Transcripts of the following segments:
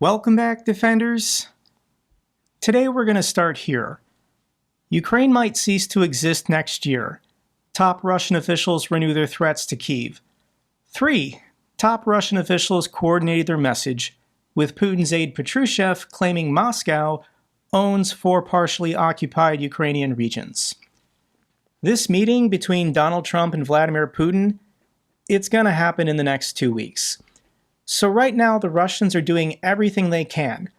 Welcome back, Defenders. Today we're going to start here. Ukraine might cease to exist next year. Top Russian officials renew their threats to Kyiv. 3. Top Russian officials coordinated their message, with Putin's aide Patrushev claiming Moscow owns 4 partially occupied Ukrainian regions. This meeting between Donald Trump and Vladimir Putin, it's going to happen in the next 2 weeks. So right now the Russians are doing everything they can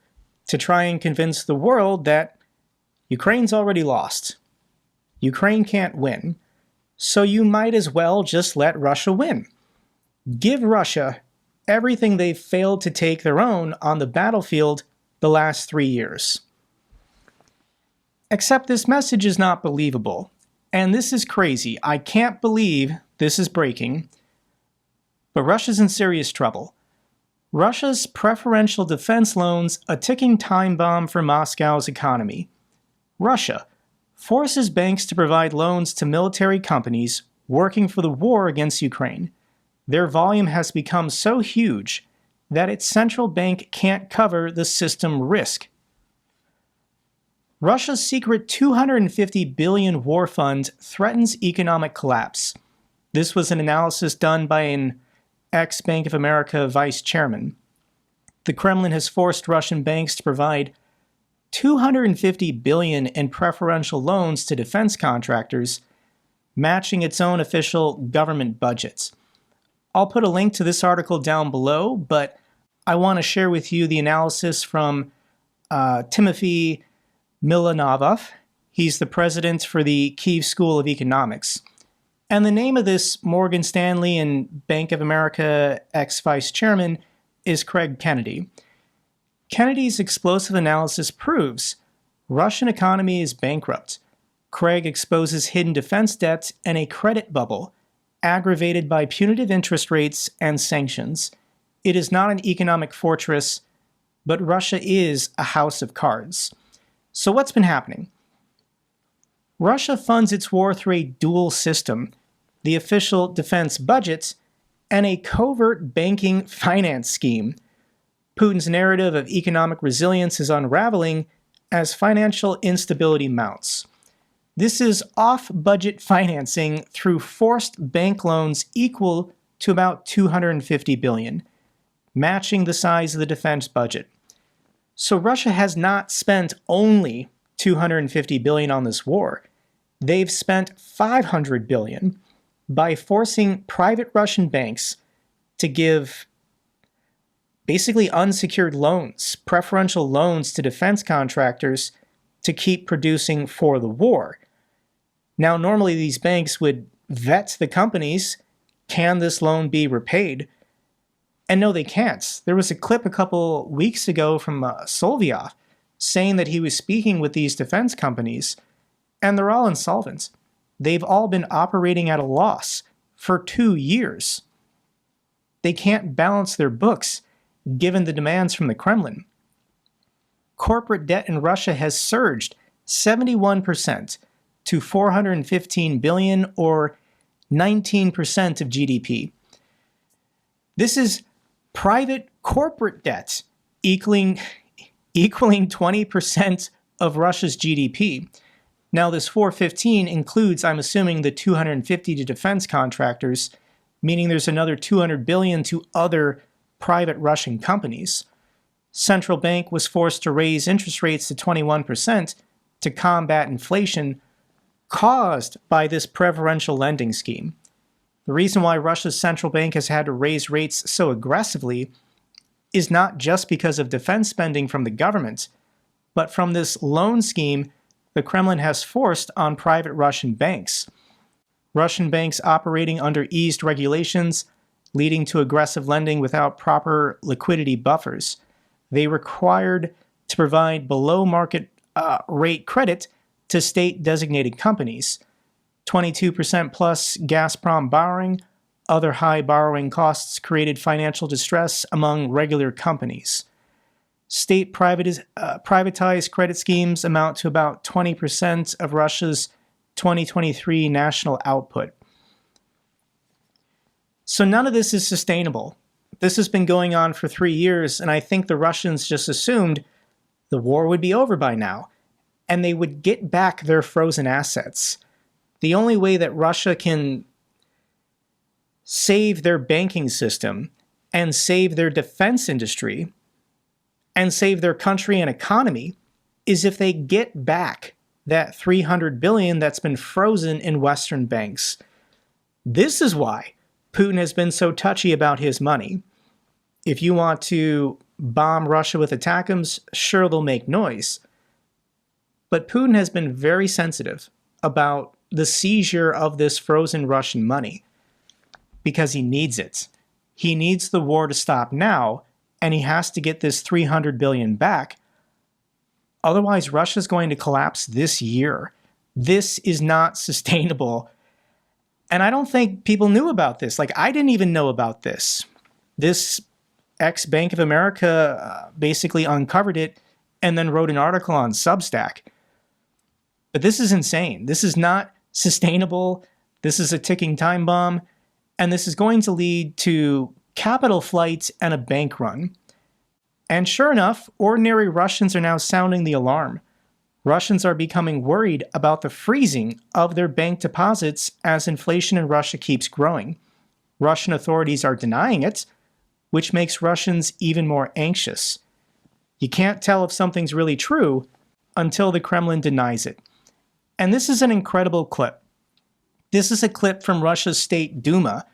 to try and convince the world that Ukraine's already lost. Ukraine can't win, so you might as well just let Russia win. Give Russia everything they've failed to take their own on the battlefield the last 3 years. Except this message is not believable, and this is crazy. I can't believe this is breaking, but Russia's in serious trouble. Russia's preferential defense loans a ticking time bomb for Moscow's economy. Russia forces banks to provide loans to military companies working for the war against Ukraine. Their volume has become so huge that its central bank can't cover the system risk. Russia's secret $250 billion war fund threatens economic collapse. This was an analysis done by an ex-Bank of America vice chairman. The Kremlin has forced Russian banks to provide $250 billion in preferential loans to defense contractors, matching its own official government budgets. I'll put a link to this article down below, but I want to share with you the analysis from Timothy Milanovov. He's the president for the Kyiv School of Economics. And the name of this Morgan Stanley and Bank of America ex-vice chairman is Craig Kennedy. Kennedy's explosive analysis proves Russian economy is bankrupt. Craig exposes hidden defense debt and a credit bubble aggravated by punitive interest rates and sanctions. It is not an economic fortress, but Russia is a house of cards. So what's been happening? Russia funds its war through a dual system, the official defense budget and a covert banking finance scheme. Putin's narrative of economic resilience is unraveling as financial instability mounts. This is off-budget financing through forced bank loans equal to about $250 billion, matching the size of the defense budget. So Russia has not spent only $250 billion on this war. They've spent $500 billion by forcing private Russian banks to give basically unsecured loans, preferential loans to defense contractors to keep producing for the war. Now, normally these banks would vet the companies. Can this loan be repaid? And no, they can't. There was a clip a couple weeks ago from Solyov saying that he was speaking with these defense companies, and they're all insolvent. They've all been operating at a loss for 2 years. They can't balance their books given the demands from the Kremlin. Corporate debt in Russia has surged 71% to $415 billion, or 19% of GDP. This is private corporate debt equaling 20% of Russia's GDP. Now this 415 includes, I'm assuming, the 250 to defense contractors, meaning there's another 200 billion to other private Russian companies. Central bank was forced to raise interest rates to 21% to combat inflation caused by this preferential lending scheme. The reason why Russia's central bank has had to raise rates so aggressively is not just because of defense spending from the government, but from this loan scheme the Kremlin has forced on private Russian banks. Russian banks operating under eased regulations, leading to aggressive lending without proper liquidity buffers. They required to provide below market rate credit to state-designated companies. 22% plus Gazprom borrowing, other high borrowing costs created financial distress among regular companies. State privatized credit schemes amount to about 20% of Russia's 2023 national output. So none of this is sustainable. This has been going on for 3 years, and I think the Russians just assumed the war would be over by now, and they would get back their frozen assets. The only way that Russia can save their banking system and save their defense industry and save their country and economy is if they get back that $300 billion that's been frozen in Western banks. This is why Putin has been so touchy about his money. If you want to bomb Russia with ATACMS, sure, they'll make noise. But Putin has been very sensitive about the seizure of this frozen Russian money because he needs it. He needs the war to stop now, and he has to get this $300 billion back. Otherwise, Russia's going to collapse this year. This is not sustainable. And I don't think people knew about this. Like, I didn't even know about this. This ex-Bank of America basically uncovered it and then wrote an article on Substack. But this is insane. This is not sustainable. This is a ticking time bomb. And this is going to lead to capital flight and a bank run. And sure enough, ordinary Russians are now sounding the alarm. Russians are becoming worried about the freezing of their bank deposits as inflation in Russia keeps growing. Russian authorities are denying it, which makes Russians even more anxious. You can't tell if something's really true until the Kremlin denies it. And this is an incredible clip. This is a clip from Russia's State Duma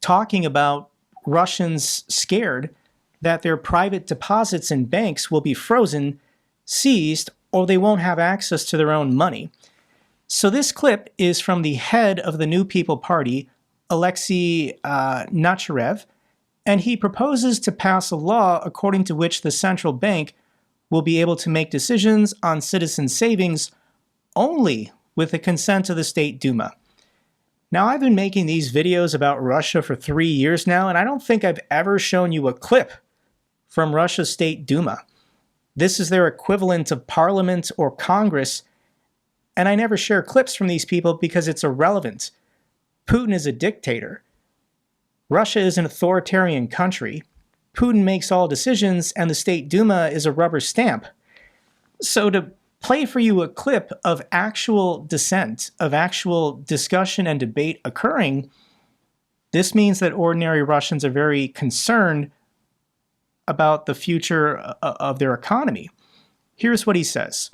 talking about Russians scared that their private deposits in banks will be frozen, seized, or they won't have access to their own money. So this clip is from the head of the New People Party, Alexei Nacharev, and he proposes to pass a law according to which the central bank will be able to make decisions on citizen savings only with the consent of the State Duma. Now, I've been making these videos about Russia for 3 years now, and I don't think I've ever shown you a clip from Russia's State Duma. This is their equivalent of Parliament or Congress, and I never share clips from these people because it's irrelevant. Putin is a dictator. Russia is an authoritarian country. Putin makes all decisions, and the State Duma is a rubber stamp. So to play for you a clip of actual dissent, of actual discussion and debate occurring, this means that ordinary Russians are very concerned about the future of their economy. Here's what he says.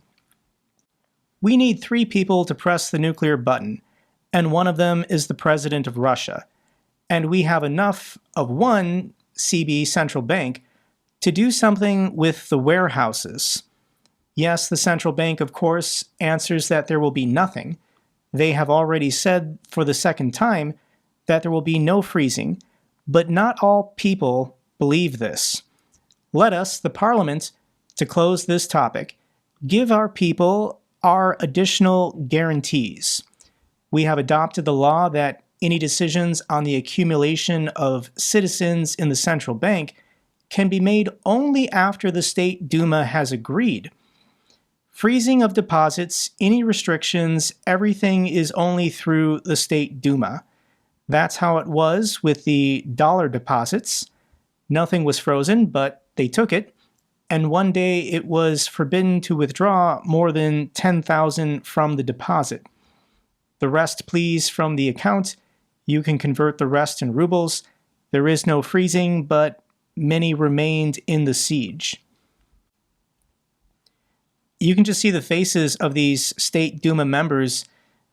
We need 3 people to press the nuclear button, and one of them is the president of Russia. And we have enough of one CB central bank to do something with the warehouses. Yes, the central bank, of course, answers that there will be nothing. They have already said for the second time that there will be no freezing, but not all people believe this. Let us, the parliament, to close this topic, give our people our additional guarantees. We have adopted the law that any decisions on the accumulation of citizens in the central bank can be made only after the State Duma has agreed. Freezing of deposits, any restrictions, everything is only through the State Duma. That's how it was with the dollar deposits. Nothing was frozen, but they took it. And one day it was forbidden to withdraw more than 10,000 from the deposit. The rest, please, from the account. You can convert the rest in rubles. There is no freezing, but many remained in the siege. You can just see the faces of these State Duma members.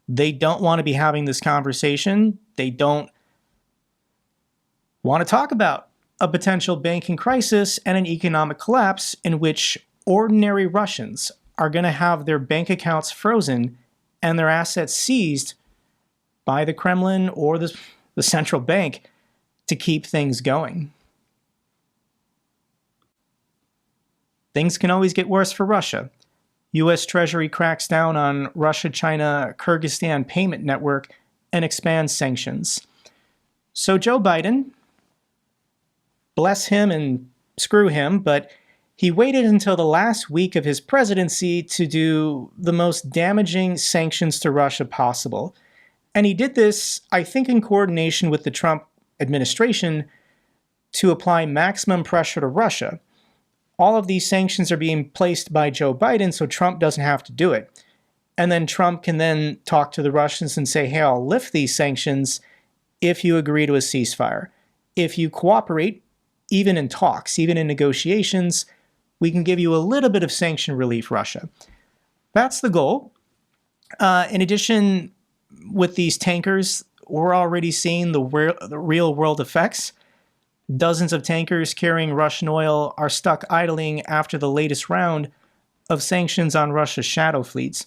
They don't want to be having this conversation. They don't want to talk about a potential banking crisis and an economic collapse in which ordinary Russians are going to have their bank accounts frozen and their assets seized by the Kremlin or the central bank to keep things going. Things can always get worse for Russia. U.S. Treasury cracks down on Russia-China-Kyrgyzstan payment network and expands sanctions. So Joe Biden, bless him and screw him, but he waited until the last week of his presidency to do the most damaging sanctions to Russia possible. And he did this, I think, in coordination with the Trump administration, to apply maximum pressure to Russia. All of these sanctions are being placed by Joe Biden, so Trump doesn't have to do it. And then Trump can then talk to the Russians and say, hey, I'll lift these sanctions if you agree to a ceasefire. If you cooperate, even in talks, even in negotiations, we can give you a little bit of sanction relief, Russia. That's the goal. In addition, with these tankers, we're already seeing the real world effects. Dozens of tankers carrying Russian oil are stuck idling after the latest round of sanctions on Russia's shadow fleets.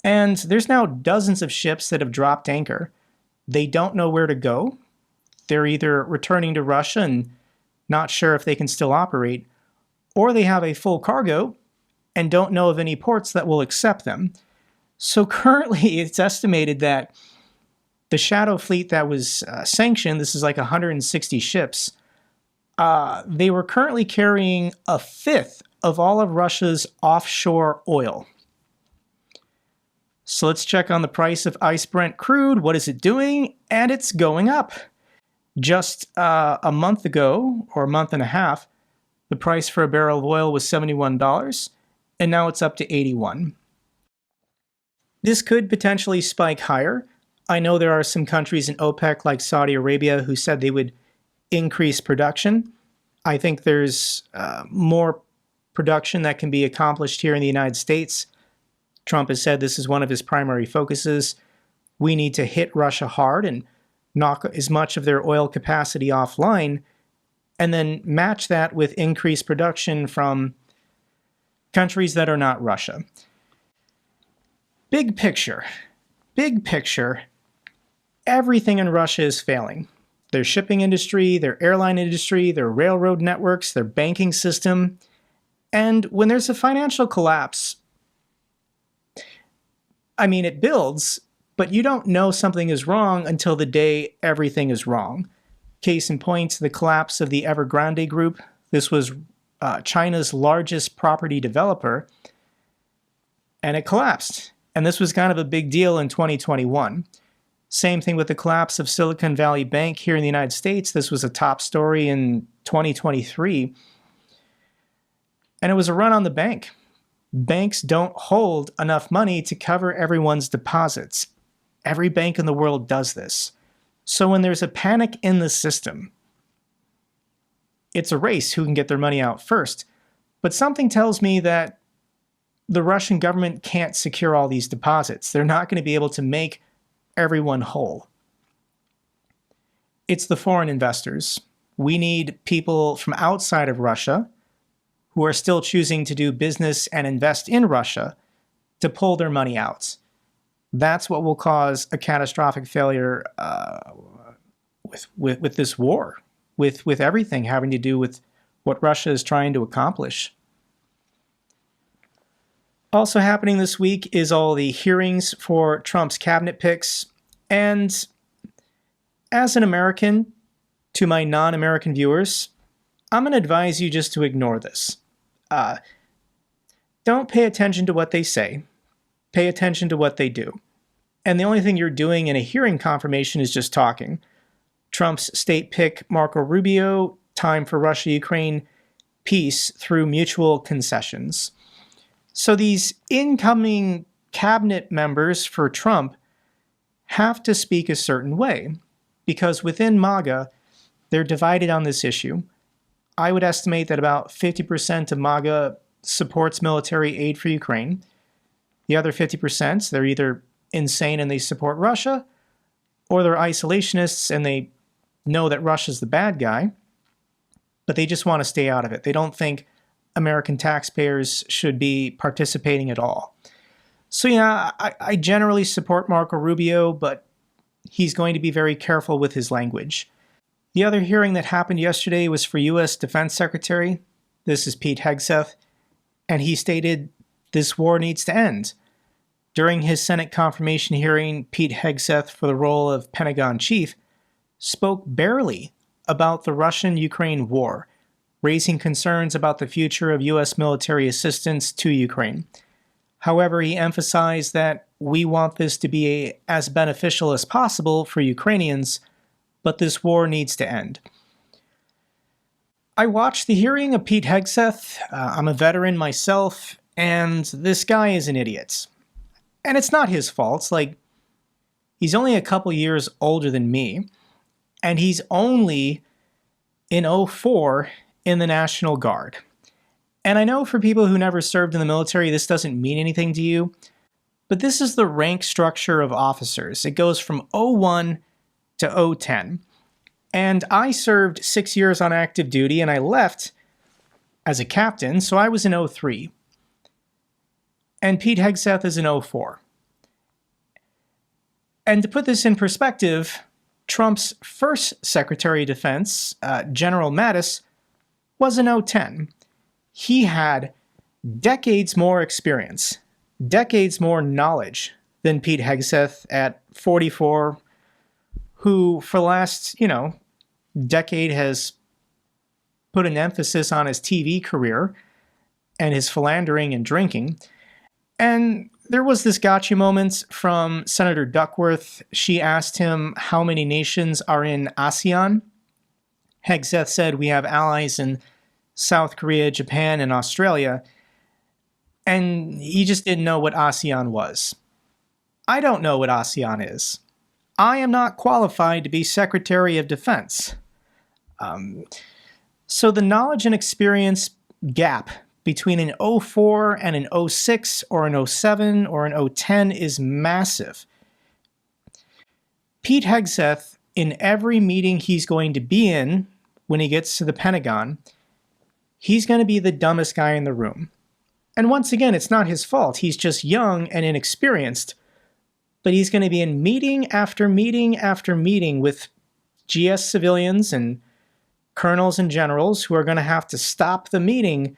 And there's now dozens of ships that have dropped anchor. They don't know where to go. They're either returning to Russia and not sure if they can still operate, or they have a full cargo and don't know of any ports that will accept them. So currently it's estimated that the shadow fleet that was sanctioned, this is like 160 ships, they were currently carrying a fifth of all of Russia's offshore oil. So let's check on the price of ICE Brent crude. What is it doing? And it's going up. Just a month ago, or a month and a half, the price for a barrel of oil was $71, and now it's up to $81. This could potentially spike higher. I know there are some countries in OPEC, like Saudi Arabia, who said they would increase production. I think there's more production that can be accomplished here in the United States. Trump has said this is one of his primary focuses. We need to hit Russia hard and knock as much of their oil capacity offline, and then match that with increased production from countries that are not Russia. Big picture, everything in Russia is failing. Their shipping industry, their airline industry, their railroad networks, their banking system. And when there's a financial collapse, it builds, but you don't know something is wrong until the day everything is wrong. Case in point, the collapse of the Evergrande Group. This was China's largest property developer, and it collapsed. And this was kind of a big deal in 2021. Same thing with the collapse of Silicon Valley Bank here in the United States. This was a top story in 2023. And it was a run on the bank. Banks don't hold enough money to cover everyone's deposits. Every bank in the world does this. So when there's a panic in the system, it's a race who can get their money out first. But something tells me that the Russian government can't secure all these deposits. They're not going to be able to make everyone whole. It's the foreign investors. We need people from outside of Russia who are still choosing to do business and invest in Russia to pull their money out. That's what will cause a catastrophic failure with this war, with everything having to do with what Russia is trying to accomplish. Also happening this week is all the hearings for Trump's cabinet picks. And as an American, to my non-American viewers, I'm going to advise you just to ignore this. Don't pay attention to what they say. Pay attention to what they do. And the only thing you're doing in a hearing confirmation is just talking. Trump's state pick, Marco Rubio, time for Russia-Ukraine peace through mutual concessions. So these incoming cabinet members for Trump have to speak a certain way, because within MAGA, they're divided on this issue. I would estimate that about 50% of MAGA supports military aid for Ukraine. The other 50%, they're either insane and they support Russia, or they're isolationists and they know that Russia's the bad guy, but they just want to stay out of it. They don't think American taxpayers should be participating at all. So yeah, I generally support Marco Rubio, but he's going to be very careful with his language. The other hearing that happened yesterday was for U.S. Defense Secretary. This is Pete Hegseth, and he stated this war needs to end. During his Senate confirmation hearing, Pete Hegseth, for the role of Pentagon chief, spoke barely about the Russian-Ukraine war, raising concerns about the future of U.S. military assistance to Ukraine. However, he emphasized that we want this to be as beneficial as possible for Ukrainians, but this war needs to end. I watched the hearing of Pete Hegseth. I'm a veteran myself, and this guy is an idiot. And it's not his fault. Like, he's only a couple years older than me, and he's only in '04 in the National Guard. And I know for people who never served in the military, this doesn't mean anything to you, but this is the rank structure of officers. It goes from '01 to '10. And I served 6 years on active duty, and I left as a captain, so I was in '03. And Pete Hegseth is in '04. And to put this in perspective, Trump's first Secretary of Defense, General Mattis, was in '10. He had decades more experience, decades more knowledge than Pete Hegseth at 44, who for the last, decade has put an emphasis on his TV career and his philandering and drinking. And there was this gotcha moment from Senator Duckworth. She asked him how many nations are in ASEAN. Hegseth said we have allies in South Korea, Japan, and Australia. And he just didn't know what ASEAN was. I don't know what ASEAN is. I am not qualified to be Secretary of Defense. So the knowledge and experience gap between an '04 and an '06 or an '07 or an '10 is massive. Pete Hegseth, in every meeting he's going to be in when he gets to the Pentagon, he's going to be the dumbest guy in the room. And once again, it's not his fault. He's just young and inexperienced. But he's going to be in meeting after meeting after meeting with GS civilians and colonels and generals who are going to have to stop the meeting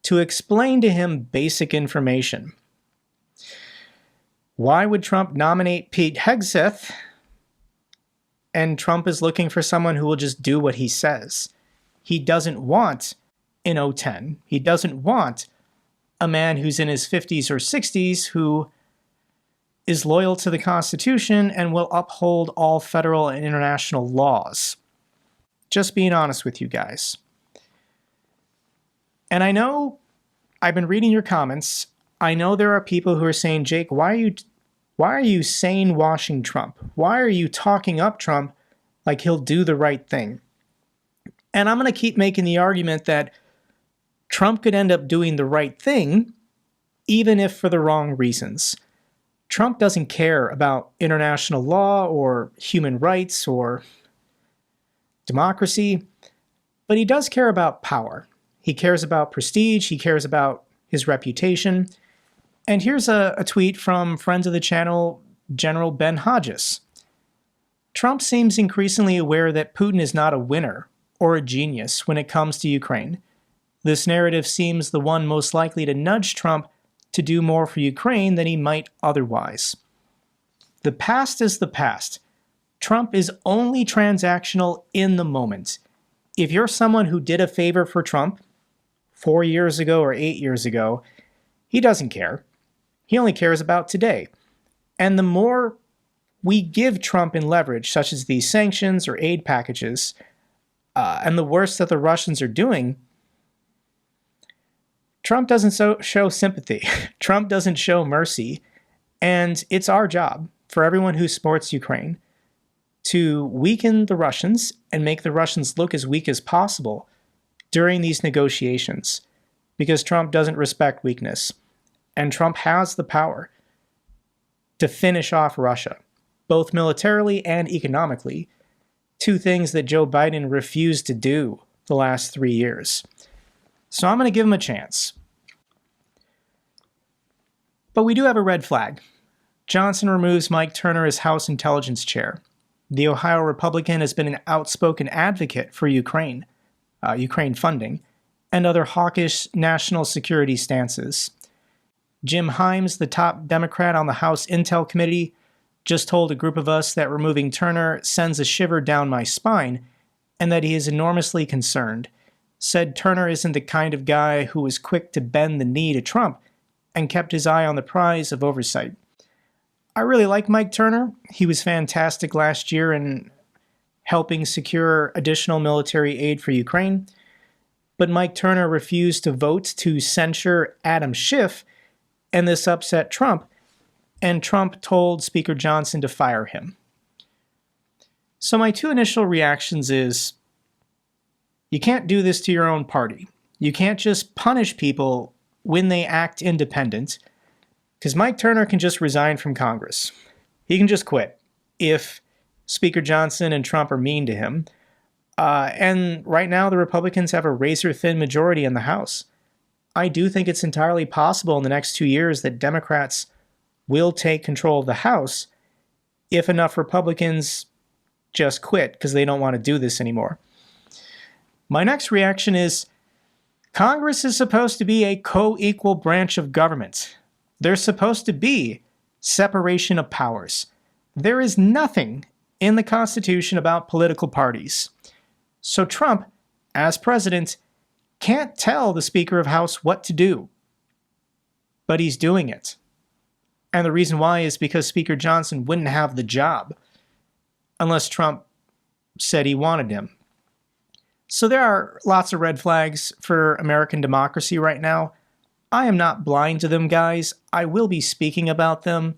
to explain to him basic information. Why would Trump nominate Pete Hegseth? And Trump is looking for someone who will just do what he says. He doesn't want an '10. He doesn't want a man who's in his 50s or 60s who is loyal to the Constitution and will uphold all federal and international laws. Just being honest with you guys. And I know I've been reading your comments. I know there are people who are saying, Jake, why are you sane washing Trump? Why are you talking up Trump like he'll do the right thing? And I'm going to keep making the argument that Trump could end up doing the right thing, even if for the wrong reasons. Trump doesn't care about international law or human rights or democracy, but he does care about power. He cares about prestige. He cares about his reputation. And here's a tweet from friends of the channel, General Ben Hodges. Trump seems increasingly aware that Putin is not a winner or a genius when it comes to Ukraine. This narrative seems the one most likely to nudge Trump to do more for Ukraine than he might otherwise. The past is the past. Trump is only transactional in the moment. If you're someone who did a favor for Trump 4 years ago or 8 years ago, he doesn't care. He only cares about today. And the more we give Trump in leverage, such as these sanctions or aid packages, and the worse that the Russians are doing, Trump doesn't show sympathy. Trump doesn't show mercy. And it's our job, for everyone who supports Ukraine, to weaken the Russians and make the Russians look as weak as possible during these negotiations, because Trump doesn't respect weakness. And Trump has the power to finish off Russia, both militarily and economically, two things that Joe Biden refused to do the last 3 years. So I'm going to give him a chance. But we do have a red flag. Johnson removes Mike Turner as House Intelligence Chair. The Ohio Republican has been an outspoken advocate for Ukraine funding, and other hawkish national security stances. Jim Himes, the top Democrat on the House Intel Committee, just told a group of us that removing Turner sends a shiver down my spine, and that he is enormously concerned. Said Turner isn't the kind of guy who was quick to bend the knee to Trump and kept his eye on the prize of oversight. I really like Mike Turner. He was fantastic last year in helping secure additional military aid for Ukraine. but Mike Turner refused to vote to censure Adam Schiff, and this upset Trump, and Trump told Speaker Johnson to fire him. So my two initial reactions is, you can't do this to your own party. You can't just punish people when they act independent, because Mike Turner can just resign from Congress. He can just quit if Speaker Johnson and Trump are mean to him. And right now, the Republicans have a razor-thin majority in the House. I do think it's entirely possible in the next 2 years that Democrats will take control of the House if enough Republicans just quit because they don't want to do this anymore. My next reaction is, Congress is supposed to be a co-equal branch of government. There's supposed to be separation of powers. There is nothing in the Constitution about political parties. So Trump, as president, can't tell the Speaker of House what to do. But he's doing it. And the reason why is because Speaker Johnson wouldn't have the job unless Trump said he wanted him. So there are lots of red flags for American democracy right now. I am not blind to them, guys. I will be speaking about them.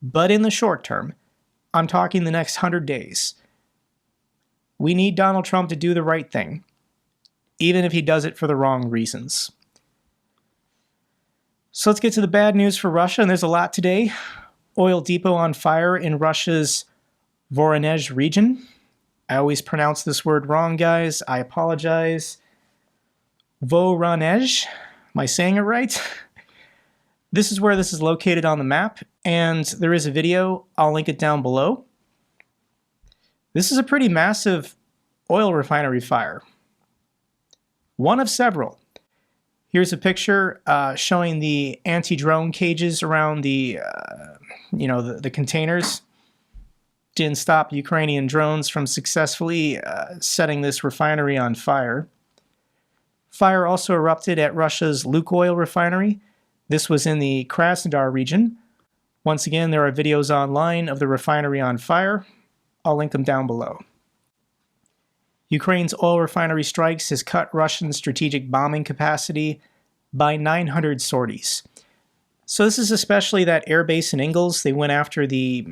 But in the short term, I'm talking the next 100 days. We need Donald Trump to do the right thing, even if he does it for the wrong reasons. So let's get to the bad news for Russia, and there's a lot today. Oil depot on fire in Russia's Voronezh region. I always pronounce this word wrong, guys. I apologize. Voronezh. Am I saying it right? This is where this is located on the map, and there is a video. I'll link it down below. This is a pretty massive oil refinery fire. One of several. Here's a picture showing the anti-drone cages around the containers. Didn't stop Ukrainian drones from successfully setting this refinery on fire. Fire also erupted at Russia's Lukoil refinery. This was in the Krasnodar region. Once again, there are videos online of the refinery on fire. I'll link them down below. Ukraine's oil refinery strikes has cut Russian strategic bombing capacity by 900 sorties. So this is especially that airbase in Engels. They went after the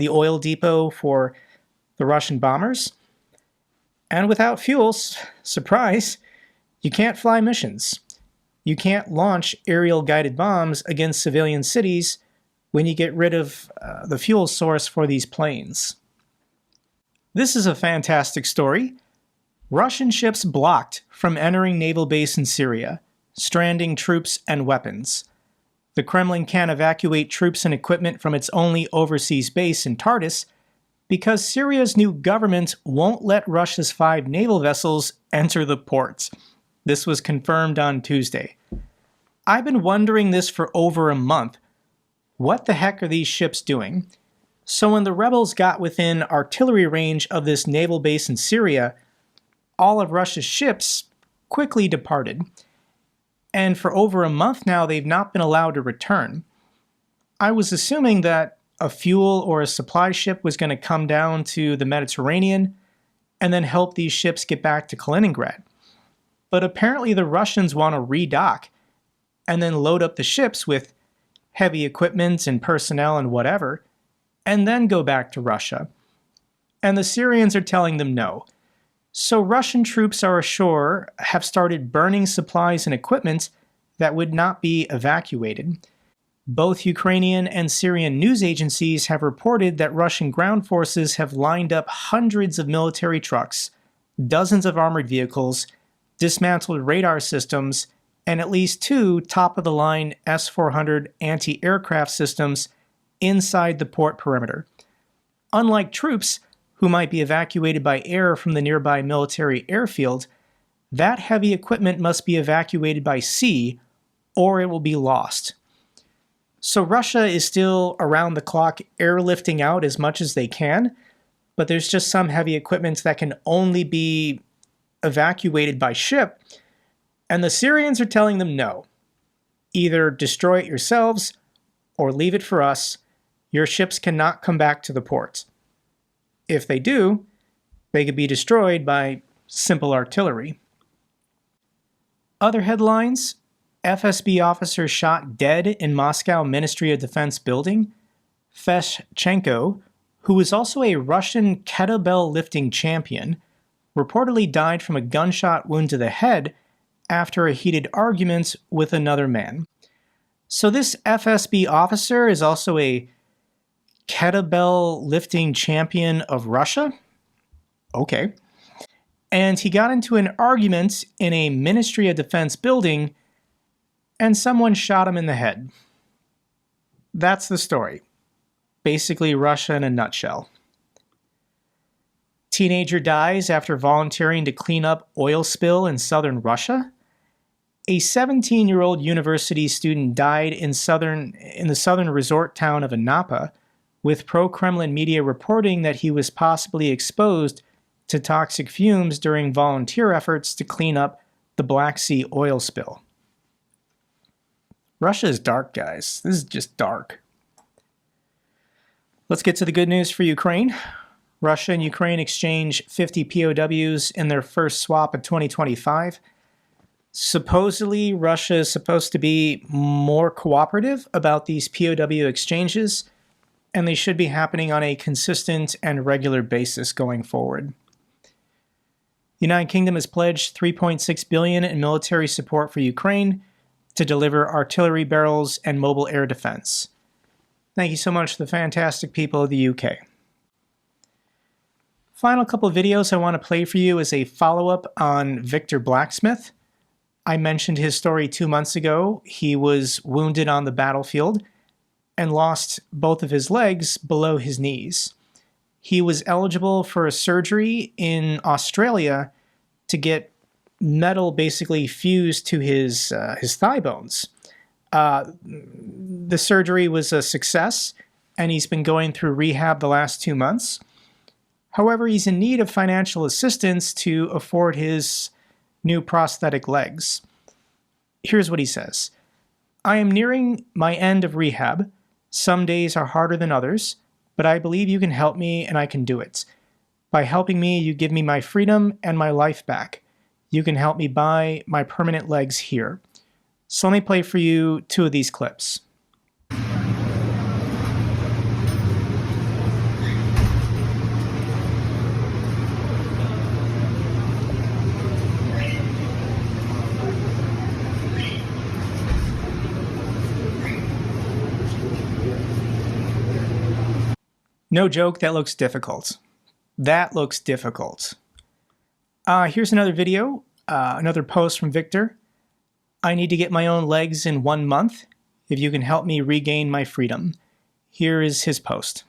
oil depot for the Russian bombers. And without fuel, surprise, you can't fly missions. You can't launch aerial guided bombs against civilian cities when you get rid of the fuel source for these planes. This is a fantastic story. Russian ships blocked from entering naval base in Syria, stranding troops and weapons. The Kremlin can't evacuate troops and equipment from its only overseas base in Tartus because Syria's new government won't let Russia's 5 naval vessels enter the port. This was confirmed on Tuesday. I've been wondering this for over a month. What the heck are these ships doing? So when the rebels got within artillery range of this naval base in Syria, all of Russia's ships quickly departed. And for over a month now, they've not been allowed to return. I was assuming that a fuel or a supply ship was going to come down to the Mediterranean and then help these ships get back to Kaliningrad. But apparently the Russians want to redock and then load up the ships with heavy equipment and personnel and whatever, and then go back to Russia. And the Syrians are telling them no. So Russian troops are ashore have started burning supplies and equipment that would not be evacuated. Both Ukrainian and Syrian news agencies have reported that Russian ground forces have lined up hundreds of military trucks, dozens of armored vehicles, dismantled radar systems, and at least 2 top-of-the-line S-400 anti-aircraft systems inside the port perimeter. Unlike troops, who might be evacuated by air from the nearby military airfield, that heavy equipment must be evacuated by sea, or it will be lost. So Russia is still around the clock airlifting out as much as they can, but there's just some heavy equipment that can only be evacuated by ship, and the Syrians are telling them no. Either destroy it yourselves, or leave it for us. Your ships cannot come back to the port. If they do, they could be destroyed by simple artillery. Other headlines: FSB officer shot dead in Moscow Ministry of Defense building. Feshchenko, who was also a Russian kettlebell lifting champion, reportedly died from a gunshot wound to the head after a heated argument with another man. So this FSB officer is also a kettlebell lifting champion of Russia? Okay. And he got into an argument in a Ministry of Defense building, and someone shot him in the head. That's the story. Basically Russia in a nutshell. Teenager dies after volunteering to clean up oil spill in southern Russia. A 17-year-old university student died in the southern resort town of Anapa, with pro-Kremlin media reporting that he was possibly exposed to toxic fumes during volunteer efforts to clean up the Black Sea oil spill. Russia is dark, guys. This is just dark. Let's get to the good news for Ukraine. Russia and Ukraine exchange 50 POWs in their first swap of 2025. Supposedly, Russia is supposed to be more cooperative about these POW exchanges, and they should be happening on a consistent and regular basis going forward. The United Kingdom has pledged $3.6 billion in military support for Ukraine to deliver artillery barrels and mobile air defense. Thank you so much to the fantastic people of the UK. Final couple of videos I want to play for you is a follow-up on Viktor Blacksmith. I mentioned his story 2 months ago. He was wounded on the battlefield and lost both of his legs below his knees. He was eligible for a surgery in Australia to get metal basically fused to his thigh bones. The surgery was a success, and he's been going through rehab the last 2 months. However, he's in need of financial assistance to afford his new prosthetic legs. Here's what he says. I am nearing my end of rehab. Some days are harder than others, but I believe you can help me and I can do it. By helping me, you give me my freedom and my life back. You can help me buy my permanent legs here. So let me play for you 2 of these clips. No joke, that looks difficult. That looks difficult. Here's another video, another post from Victor. I need to get my own legs in 1 month. If you can help me regain my freedom. Here is his post.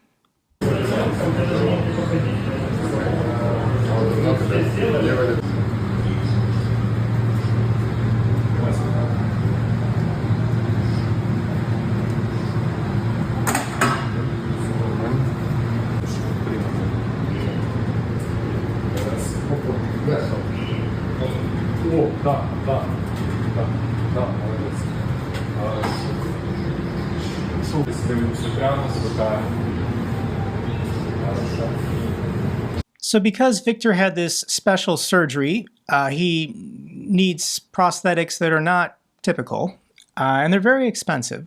So because Victor had this special surgery, he needs prosthetics that are not typical, and they're very expensive.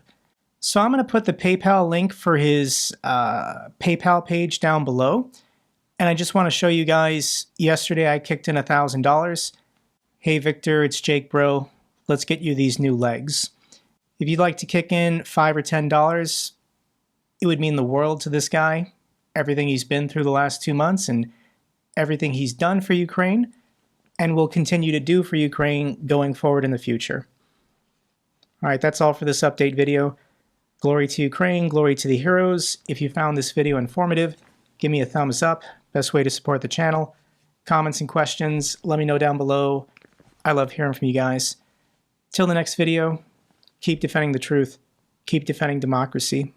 So I'm going to put the PayPal link for his PayPal page down below. And I just want to show you guys, yesterday I kicked in $1,000. Hey Victor, it's Jake Bro. Let's get you these new legs. If you'd like to kick in $5 or $10, it would mean the world to this guy. Everything he's been through the last 2 months and everything he's done for Ukraine and will continue to do for Ukraine going forward in the future. All right, that's all for this update video. Glory to Ukraine, glory to the heroes. If you found this video informative, give me a thumbs up. Best way to support the channel. Comments and questions, let me know down below. I love hearing from you guys. Till the next video, keep defending the truth. Keep defending democracy.